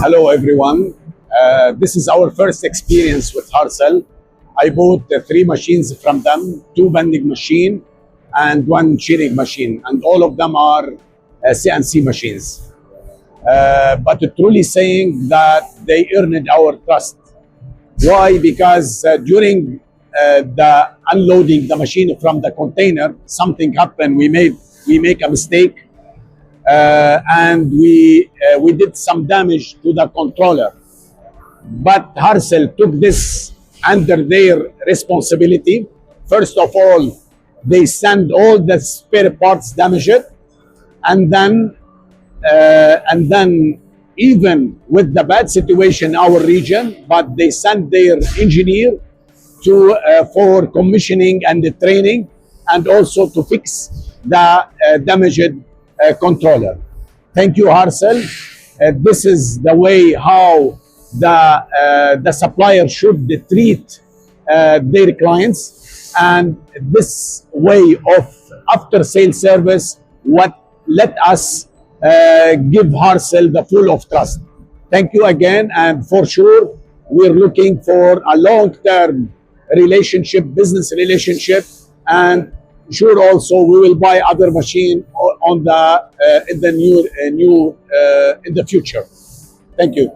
Hello everyone. This is our first experience with HARSLE. I bought three machines from them, two bending machine and one shearing machine, and all of them are CNC machines. But truly saying that they earned our trust. Why? Because during the unloading the machine from the container, something happened. We make a mistake, and we did some damage to the controller. But HARSLE took this under their responsibility. First of all, they send all the spare parts damaged, and then even with the bad situation in our region, but they send their engineer to for commissioning and the training, and also to fix the damaged controller. Thank you, HARSLE. This is the way how the supplier should treat their clients, and this way of after sales service what let us give HARSLE the full of trust. Thank you again, and for sure we're looking for a long-term relationship, business relationship, and sure also we will buy other machine on the in the future. Thank you.